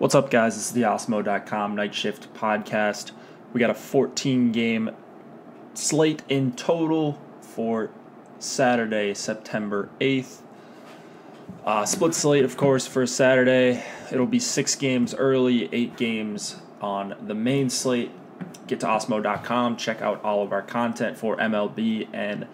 What's up, guys? This is the Osmo.com Night Shift Podcast. We got a 14-game slate in total for Saturday, September 8th. Split slate, of course, for Saturday. It'll be 6 games early, 8 games on the main slate. Get to Osmo.com. Check out all of our content for MLB and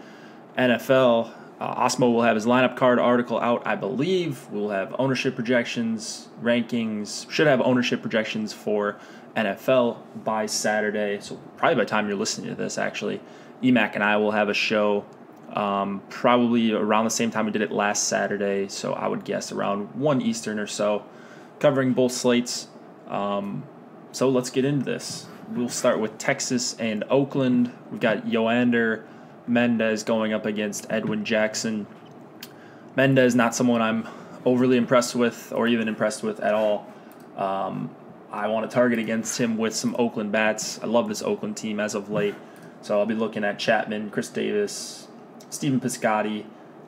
NFL. Osmo will have his lineup card article out, I believe. We'll have ownership projections, rankings. Should have ownership projections for NFL by Saturday. So probably by the time you're listening to this, actually, EMAC and I will have a show probably around the same time we did it last Saturday. So I would guess around 1 Eastern or so, covering both slates. So let's get into this. We'll start with Texas and Oakland. We've got Yoander Mendez going up against Edwin Jackson. Mendez, not someone I'm overly impressed with or even impressed with at all. I want to target against him with some Oakland bats. I love this Oakland team as of late. So I'll be looking at Chapman, Chris Davis, Stephen Piscotty,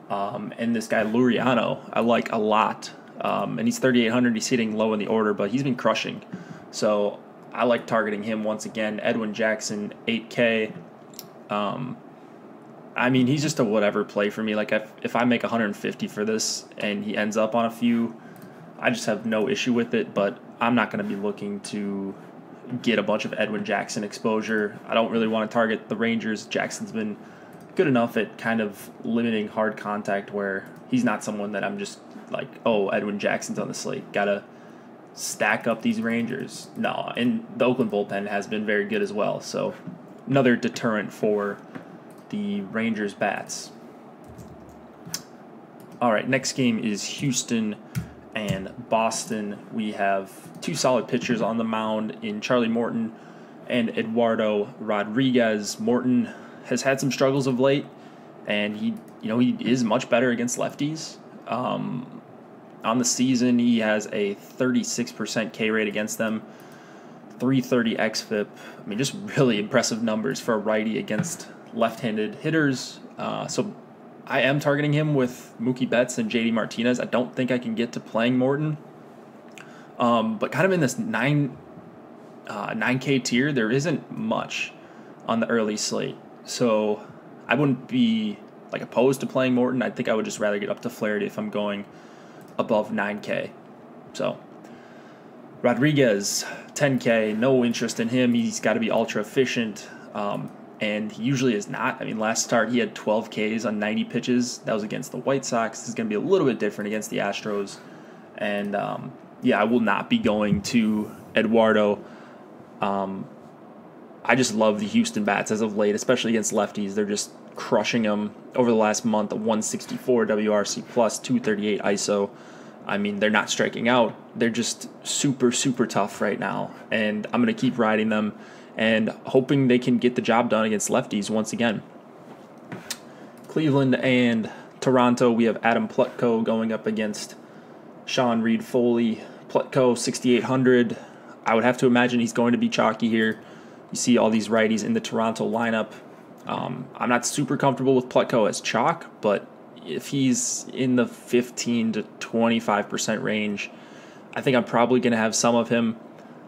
and this guy Luriano I like a lot. And he's 3,800. He's hitting low in the order, but he's been crushing. So I like targeting him once again. Edwin Jackson, 8K. I mean, he's just a whatever play for me. Like, if I make 150 for this and he ends up on a few, I just have no issue with it. But I'm not going to be looking to get a bunch of Edwin Jackson exposure. I don't really want to target the Rangers. Jackson's been good enough at kind of limiting hard contact where he's not someone that I'm just like, oh, Edwin Jackson's on the slate. Got to stack up these Rangers. No, and the Oakland bullpen has been very good as well. So another deterrent for the Rangers bats. All right, next game is Houston and Boston. We have 2 solid pitchers on the mound in Charlie Morton and Eduardo Rodriguez. Morton has had some struggles of late, and he is much better against lefties. On the season, he has a 36% K rate against them, 330 xFIP. I mean, just really impressive numbers for a righty against left-handed hitters. So I am targeting him with Mookie Betts and JD Martinez. I don't think I can get to playing Morton. But kind of in this 9K tier, there isn't much on the early slate. So I wouldn't be like opposed to playing Morton. I think I would just rather get up to Flaherty if I'm going above 9K. So Rodriguez, 10K, no interest in him. He's got to be ultra efficient. And he usually is not. I mean, last start he had 12 Ks on 90 pitches. That was against the White Sox. This is going to be a little bit different against the Astros. And, I will not be going to Eduardo. I just love the Houston bats as of late, especially against lefties. They're just crushing them over the last month. A 164 WRC plus, 238 ISO. I mean, they're not striking out. They're just super, super tough right now. And I'm going to keep riding them and hoping they can get the job done against lefties once again. Cleveland and Toronto, we have Adam Plutko going up against Sean Reed-Foley. Plutko, 6,800. I would have to imagine he's going to be chalky here. You see all these righties in the Toronto lineup. I'm not super comfortable with Plutko as chalk, but if he's in the 15 to 25% range, I think I'm probably going to have some of him.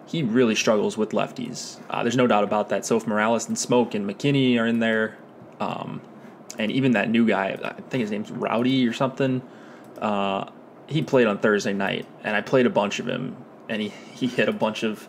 He really struggles with lefties. There's no doubt about that. So if Morales and Smoke and McKinney are in there, and even that new guy, I think his name's Rowdy or something, he played on Thursday night, and I played a bunch of him, and he hit a bunch of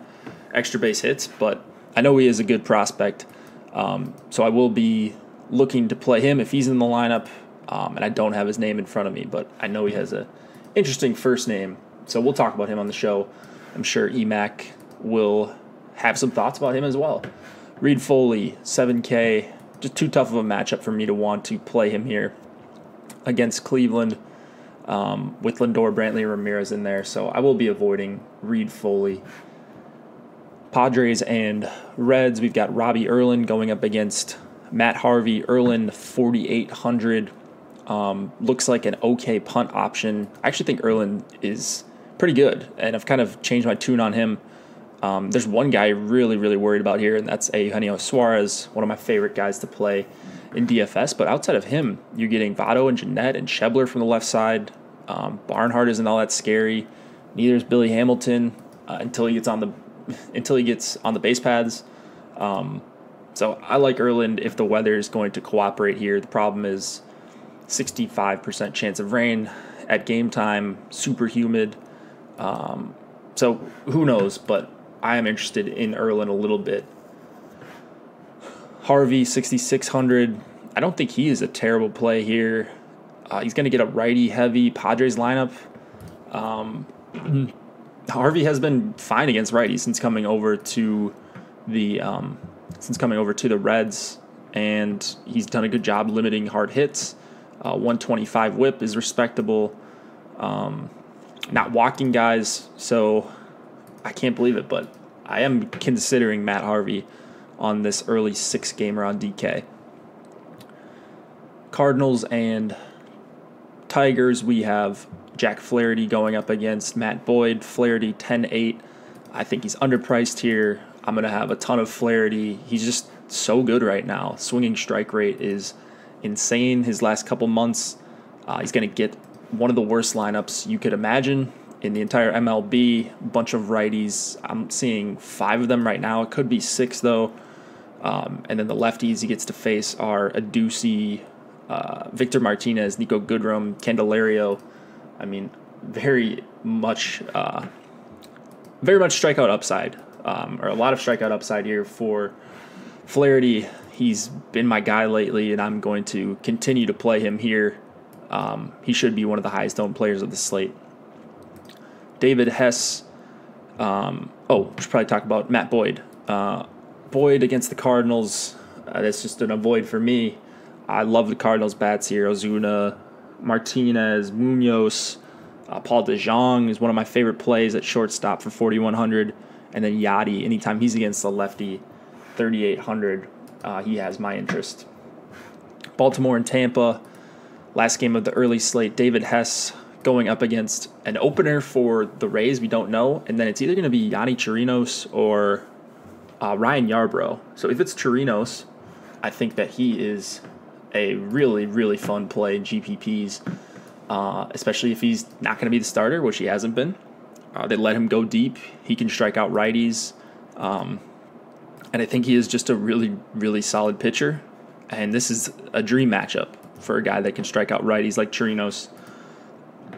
extra base hits, but I know he is a good prospect. So I will be looking to play him if he's in the lineup, and I don't have his name in front of me, but I know he has an interesting first name, so we'll talk about him on the show. I'm sure EMAC will have some thoughts about him as well. Reed-Foley, 7K, just too tough of a matchup for me to want to play him here against Cleveland with Lindor, Brantley, and Ramirez in there, so I will be avoiding Reed-Foley. Padres and Reds, we've got Robbie Erlin going up against Matt Harvey. Erlin, 4,800. Looks like an okay punt option. I actually think Erlin is pretty good, and I've kind of changed my tune on him. There's one guy really, really worried about here, and that's Eugenio Suarez, one of my favorite guys to play in DFS. But outside of him, you're getting Votto and Jeanette and Schebler from the left side. Barnhart isn't all that scary. Neither is Billy Hamilton. until he gets on the base paths. So I like Erland if the weather is going to cooperate here. The problem is 65% chance of rain at game time, super humid. So who knows, but I am interested in Erland a little bit. Harvey, 6,600. I don't think he is a terrible play here. He's going to get a righty-heavy Padres lineup. Harvey has been fine against righties since coming over to the Reds, and he's done a good job limiting hard hits. 125 whip is respectable. Not walking guys, so I can't believe it, but I am considering Matt Harvey on this early 6-gamer on DK. Cardinals and Tigers, we have Jack Flaherty going up against Matt Boyd. Flaherty 10-8. I think he's underpriced here. I'm going to have a ton of Flaherty. He's just so good right now. Swinging strike rate is insane his last couple months. He's going to get one of the worst lineups you could imagine in the entire MLB. A bunch of righties. I'm seeing 5 of them right now. It could be 6, though. And then the lefties he gets to face are Adduci, Victor Martinez, Nico Goodrum, Candelario. I mean, very much strikeout upside, or a lot of strikeout upside here for Flaherty. He's been my guy lately, and I'm going to continue to play him here. He should be one of the highest owned players of the slate. David Hess. We should probably talk about Matt Boyd. Boyd against the Cardinals. That's just an avoid for me. I love the Cardinals bats here. Ozuna, Martinez, Munoz, Paul DeJong is one of my favorite plays at shortstop for 4,100. And then Yachty, anytime he's against the lefty, 3,800. He has my interest. Baltimore and Tampa, last game of the early slate. David Hess going up against an opener for the Rays. We don't know. And then it's either going to be Yanni Chirinos or Ryan Yarbrough. So if it's Chirinos, I think that he is a really, really fun play in GPPs, especially if he's not going to be the starter, which he hasn't been. They let him go deep. He can strike out righties. And I think he is just a really, really solid pitcher. And this is a dream matchup for a guy that can strike out righties like Chirinos.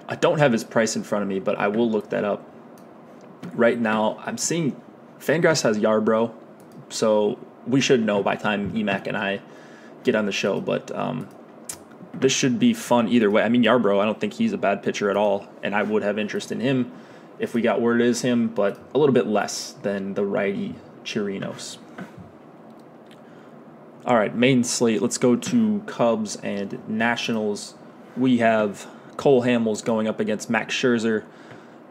I don't have his price in front of me, but I will look that up. Right now, I'm seeing Fangraphs has Yarbrough, so we should know by the time Emac and I get on the show. But this should be fun either way. I mean, Yarbrough, I don't think he's a bad pitcher at all, and I would have interest in him if we got word it is him, but a little bit less than the righty Chirinos. All right, main slate. Let's go to Cubs and Nationals. We have Cole Hamels going up against Max Scherzer.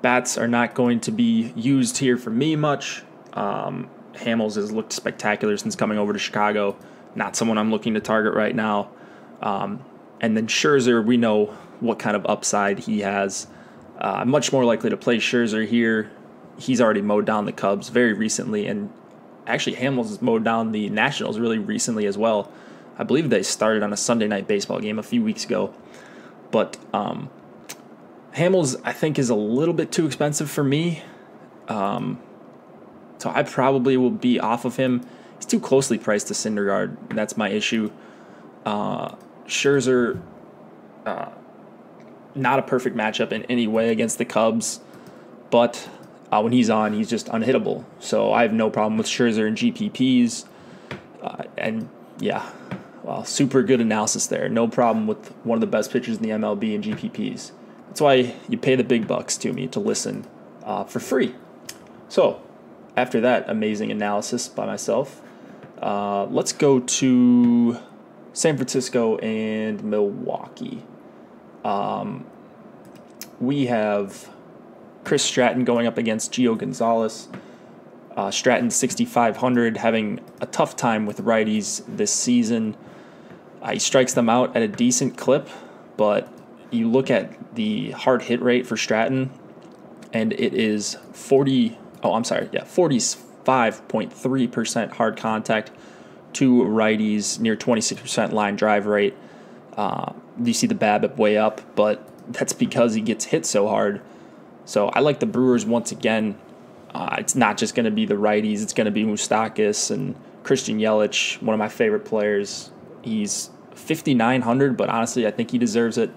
Bats are not going to be used here for me much. Hamels has looked spectacular since coming over to Chicago. Not someone I'm looking to target right now. And then Scherzer, we know what kind of upside he has. I'm much more likely to play Scherzer here. He's already mowed down the Cubs very recently, and actually Hamels has mowed down the Nationals really recently as well. I believe they started on a Sunday night baseball game a few weeks ago. But Hamels, I think, is a little bit too expensive for me. So I probably will be off of him. He's too closely priced to Syndergaard. That's my issue. Scherzer, not a perfect matchup in any way against the Cubs, but when he's on, he's just unhittable. So I have no problem with Scherzer and GPPs. Super good analysis there. No problem with one of the best pitchers in the MLB and GPPs. That's why you pay the big bucks to me to listen for free. So after that amazing analysis by myself, let's go to San Francisco and Milwaukee. We have Chris Stratton going up against Gio Gonzalez. Stratton 6,500, having a tough time with righties this season. He strikes them out at a decent clip, but you look at the hard hit rate for Stratton, and it is 45.3% hard contact to righties, near 26% line drive rate. You see the BABIP way up, but that's because he gets hit so hard. So I like the Brewers once again. It's not just going to be the righties. It's going to be Moustakas and Christian Yelich, one of my favorite players. He's 5,900, but honestly, I think he deserves it.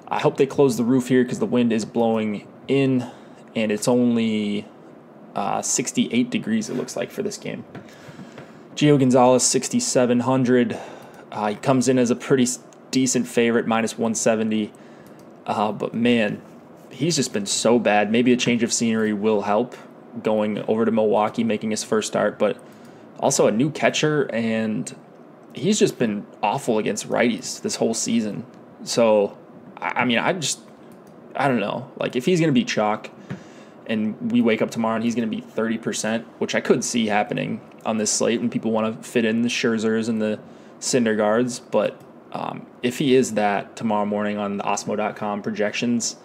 I hope they close the roof here because the wind is blowing in, and it's only 68 degrees, it looks like, for this game. Gio Gonzalez, 6,700. He comes in as a pretty decent favorite, minus 170. But, man, he's just been so bad. Maybe a change of scenery will help going over to Milwaukee, making his first start. But also a new catcher, and he's just been awful against righties this whole season. So, I mean, I don't know. Like, if he's going to be chalk and we wake up tomorrow and he's going to be 30%, which I could see happening on this slate, and people want to fit in the Scherzers and the Syndergaards, but if he is that tomorrow morning on the Osmo.com projections,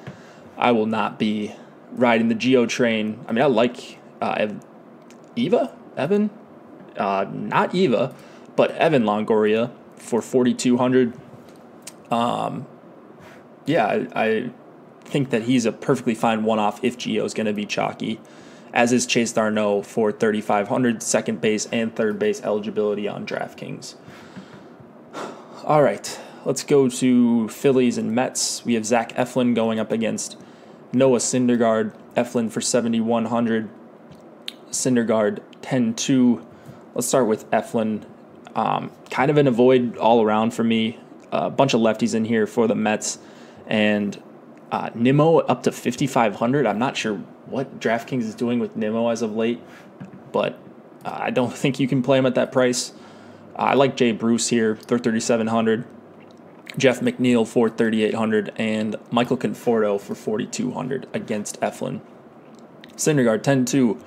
I will not be riding the Gio train. I mean, I like Evan, not Eva, but Evan Longoria for 4,200. Yeah, I think that he's a perfectly fine one-off if Gio is going to be chalky, as is Chase Darno for 3,500, second base and third base eligibility on DraftKings. All right, let's go to Phillies and Mets. We have Zach Eflin going up against Noah Syndergaard. Eflin for 7,100, Syndergaard 10,2. Let's start with Eflin. Kind of an avoid all around for me. A bunch of lefties in here for the Mets. And Nimmo up to 5,500. I'm not sure what DraftKings is doing with Nimmo as of late, but I don't think you can play him at that price. I like Jay Bruce here for 3,700. Jeff McNeil for 3,800. And Michael Conforto for 4,200 against Eflin. Syndergaard 10-2.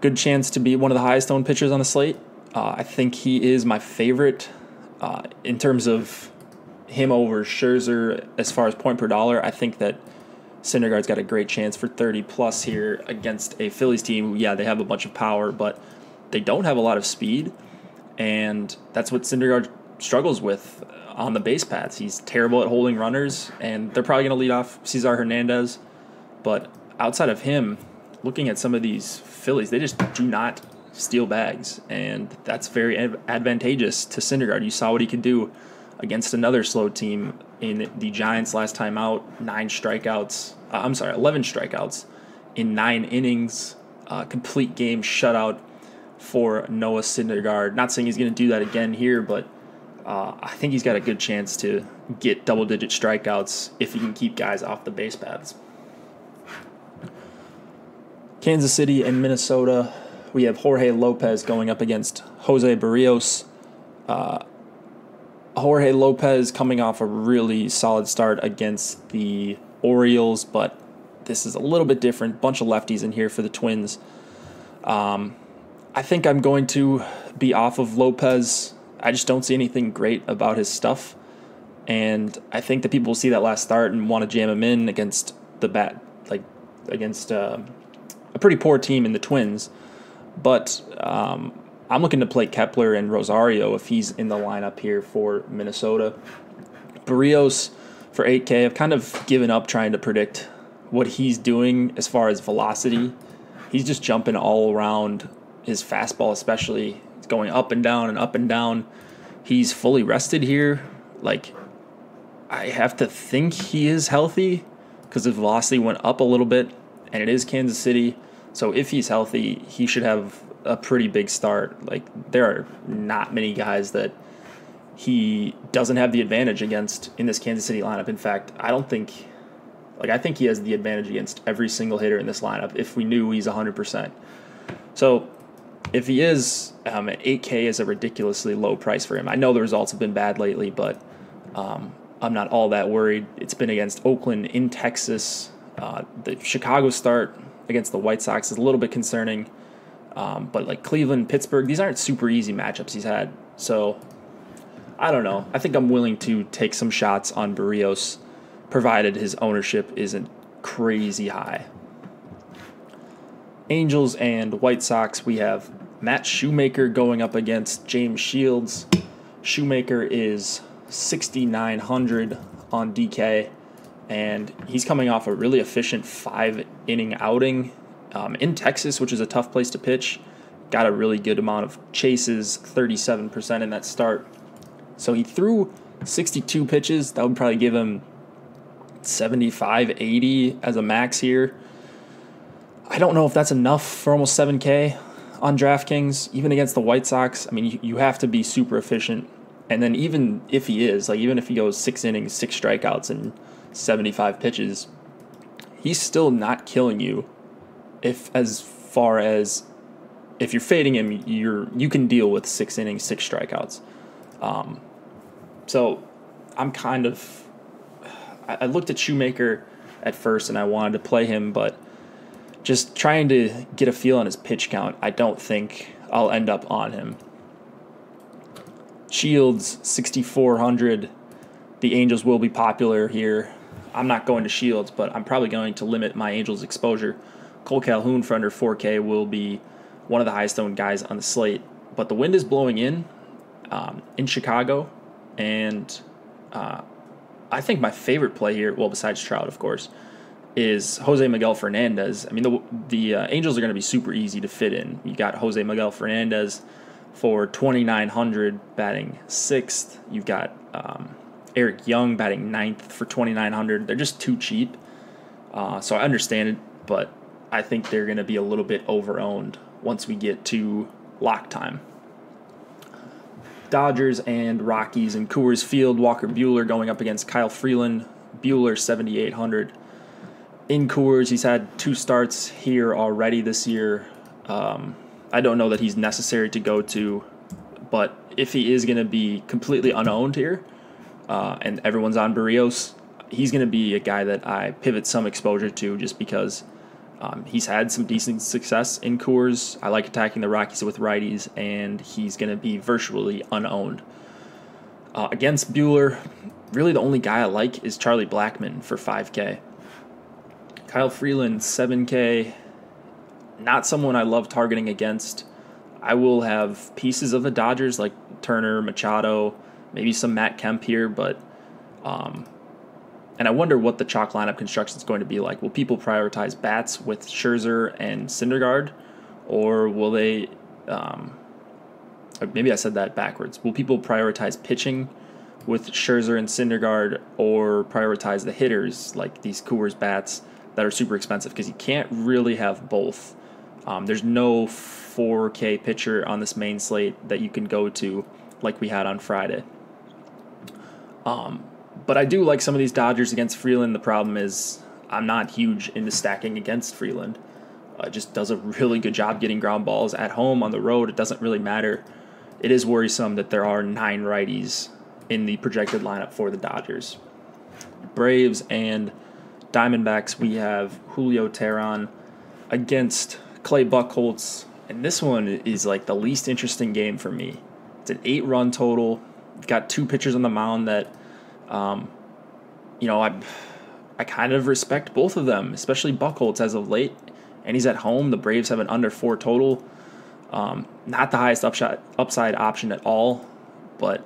Good chance to be one of the highest owned pitchers on the slate. I think he is my favorite in terms of him over Scherzer as far as point per dollar. I think that Syndergaard's got a great chance for 30+ here against a Phillies team. Yeah, they have a bunch of power, but they don't have a lot of speed, and that's what Syndergaard struggles with on the base paths. He's terrible at holding runners, and they're probably going to lead off Cesar Hernandez. But outside of him, looking at some of these Phillies, they just do not steal bags, and that's very advantageous to Syndergaard. You saw what he could do against another slow team in the Giants last time out. 11 strikeouts in 9 innings, complete game shutout for Noah Syndergaard. Not saying he's going to do that again here, but I think he's got a good chance to get double-digit strikeouts if he can keep guys off the base paths. Kansas City and Minnesota, we have Jorge Lopez going up against Jose Barrios. Jorge Lopez coming off a really solid start against the Orioles, but this is a little bit different. Bunch of lefties in here for the Twins. I think I'm going to be off of Lopez. I just don't see anything great about his stuff, and I think that people will see that last start and want to jam him in against against a pretty poor team in the Twins. But I'm looking to play Kepler and Rosario if he's in the lineup here for Minnesota. Barrios for 8K. I've kind of given up trying to predict what he's doing as far as velocity. He's just jumping all around his fastball, especially. It's going up and down and up and down. He's fully rested here. Like, I have to think he is healthy because the velocity went up a little bit, and it is Kansas City. So if he's healthy, he should have a pretty big start. Like, there are not many guys that he doesn't have the advantage against in this Kansas City lineup. In fact, I think he has the advantage against every single hitter in this lineup if we knew he's 100%. So if he is, at 8K is a ridiculously low price for him. I know the results have been bad lately, but I'm not all that worried. It's been against Oakland, in Texas. The Chicago start against the White Sox is a little bit concerning. But like Cleveland, Pittsburgh, these aren't super easy matchups he's had. So I don't know. I think I'm willing to take some shots on Barrios, provided his ownership isn't crazy high. Angels and White Sox, we have Matt Shoemaker going up against James Shields. Shoemaker is 6,900 on DK, and he's coming off a really efficient 5-inning outing. in Texas, which is a tough place to pitch. Got a really good amount of chases, 37% in that start. So he threw 62 pitches. That would probably give him 75, 80 as a max here. I don't know if that's enough for almost 7K on DraftKings, even against the White Sox. I mean, you have to be super efficient. And then even if he is, like even if he goes 6 innings, 6 strikeouts, and 75 pitches, he's still not killing you. As far as if you're fading him, you can deal with 6 innings, 6 strikeouts. So I'm kind of, I looked at Shoemaker at first and I wanted to play him, but just trying to get a feel on his pitch count, I don't think I'll end up on him. Shields, 6,400. The Angels will be popular here. I'm not going to Shields, but I'm probably going to limit my Angels exposure. Cole Calhoun for under 4K will be one of the highest owned guys on the slate. But the wind is blowing in Chicago, and I think my favorite play here, well, besides Trout, of course, is Jose Miguel Fernandez. I mean, the Angels are going to be super easy to fit in. You got Jose Miguel Fernandez for 2,900 batting 6th. You've got Eric Young batting 9th for 2,900. They're just too cheap. So I understand it, but I think they're going to be a little bit over-owned once we get to lock time. Dodgers and Rockies in Coors Field. Walker Buehler going up against Kyle Freeland. Buehler 7,800. In Coors, he's had 2 starts here already this year. I don't know that he's necessary to go to, but if he is going to be completely unowned here, and everyone's on Barrios, he's going to be a guy that I pivot some exposure to just because he's had some decent success in Coors. I like attacking the Rockies with righties, and he's going to be virtually unowned. Against Buehler, really the only guy I like is Charlie Blackmon for 5K. Kyle Freeland, 7K. Not someone I love targeting against. I will have pieces of the Dodgers like Turner, Machado, maybe some Matt Kemp here, but and I wonder what the chalk lineup construction is going to be like. Will people prioritize bats with Scherzer and Syndergaard, or will they? Maybe I said that backwards. Will people prioritize pitching with Scherzer and Syndergaard, or prioritize the hitters like these Coors bats that are super expensive? Because you can't really have both. There's no 4K pitcher on this main slate that you can go to like we had on Friday. But I do like some of these Dodgers against Freeland. The problem is I'm not huge into stacking against Freeland. Just does a really good job getting ground balls at home, on the road. It doesn't really matter. It is worrisome that there are 9 righties in the projected lineup for the Dodgers. Braves and Diamondbacks, we have Julio Teherán against Clay Buchholz, and this one is like the least interesting game for me. It's an 8-run total. Got 2 pitchers on the mound that, I kind of respect both of them, especially Buchholz as of late, and he's at home. The Braves have an under 4 total. Not the highest upside option at all, but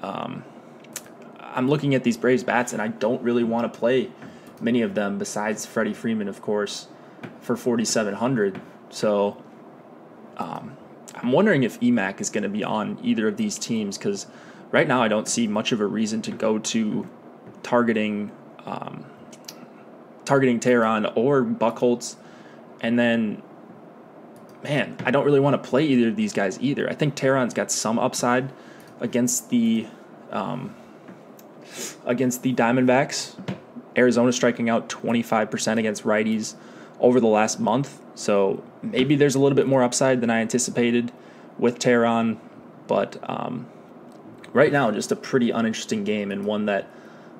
I'm looking at these Braves bats, and I don't really want to play many of them besides Freddie Freeman, of course, for 4,700. So I'm wondering if EMAC is going to be on either of these teams, because right now I don't see much of a reason to go to targeting Teherán or Buchholz. And then, man, I don't really want to play either of these guys either. I think Teheran's got some upside against the Diamondbacks. Arizona striking out 25% against righties over the last month. So maybe there's a little bit more upside than I anticipated with Teherán. But right now, just a pretty uninteresting game, and one that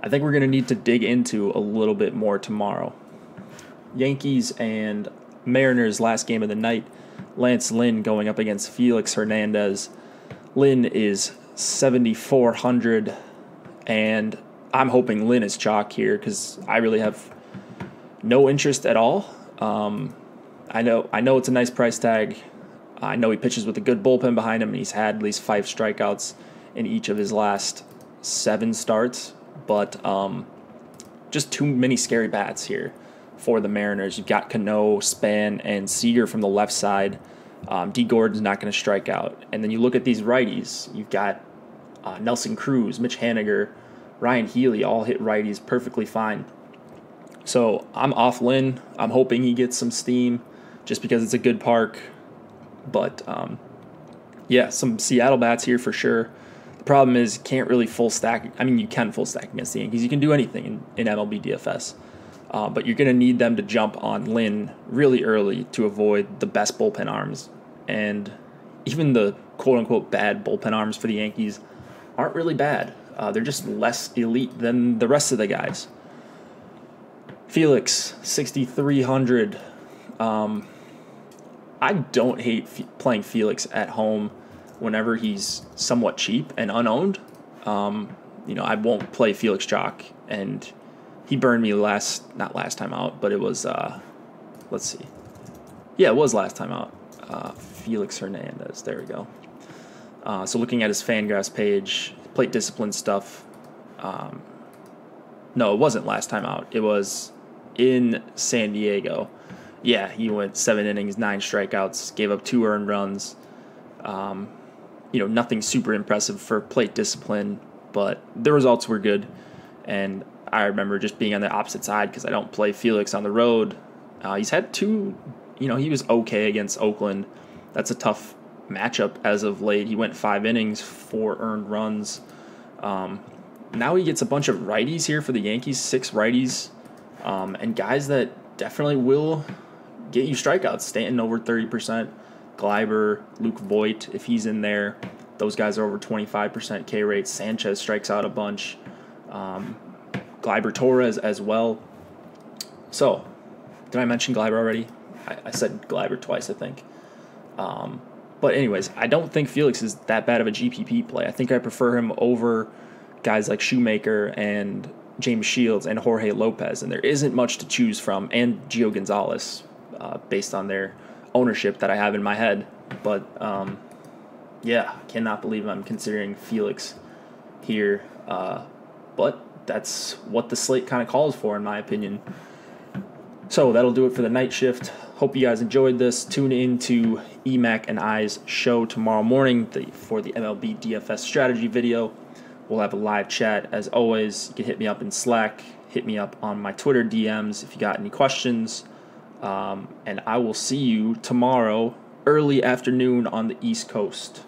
I think we're going to need to dig into a little bit more tomorrow. Yankees and Mariners, last game of the night. Lance Lynn going up against Félix Hernández. Lynn is 7,400, and I'm hoping Lynn is chalk here because I really have no interest at all. I know it's a nice price tag. I know he pitches with a good bullpen behind him, and he's had at least 5 strikeouts in each of his last 7 starts. But just too many scary bats here. for the Mariners. You've got Cano, Span, and Seager from the left side. D. Gordon's not going to strike out. And then you look at these righties. You've got Nelson Cruz, Mitch Haniger, Ryan Healy all hit righties perfectly fine. So I'm off Lynn. I'm hoping he gets some steam just because it's a good park. But, yeah, some Seattle bats here for sure. The problem is you can't really full stack. I mean, you can full stack against the Yankees. You can do anything in MLB DFS. But you're going to need them to jump on Lynn really early to avoid the best bullpen arms. And even the quote-unquote bad bullpen arms for the Yankees aren't really bad. They're just less elite than the rest of the guys. Felix, 6,300. I don't hate playing Felix at home whenever he's somewhat cheap and unowned. I won't play Felix Chalk, and he burned me not last time out, but it was, let's see. Yeah, it was last time out. Félix Hernández, there we go. So looking at his Fangraphs page, plate discipline stuff. No, it wasn't last time out. It was in San Diego. Yeah, he went 7 innings, 9 strikeouts, gave up 2 earned runs. Nothing super impressive for plate discipline, but the results were good. And I remember just being on the opposite side because I don't play Felix on the road. He's had 2, he was okay against Oakland. That's a tough matchup as of late. He went 5 innings, 4 earned runs. Now he gets a bunch of righties here for the Yankees, 6 righties, and guys that definitely will get you strikeouts. Stanton over 30%, Gleiber, Luke Voigt, if he's in there. Those guys are over 25% K rate. Sanchez strikes out a bunch. Gleiber Torres as well. So, did I mention Gleiber already? I said Gleiber twice, I think. But anyways, I don't think Felix is that bad of a GPP play. I think I prefer him over guys like Shoemaker and James Shields and Jorge Lopez, and there isn't much to choose from, and Gio Gonzalez, based on their ownership that I have in my head. But, yeah, cannot believe I'm considering Felix here. But that's what the slate kind of calls for, in my opinion. So that'll do it for the night shift. Hope you guys enjoyed this. Tune in to EMAC and I's show tomorrow morning for the MLB DFS strategy video. We'll have a live chat. As always, you can hit me up in Slack. Hit me up on my Twitter DMs if you got any questions. And I will see you tomorrow, early afternoon on the East Coast.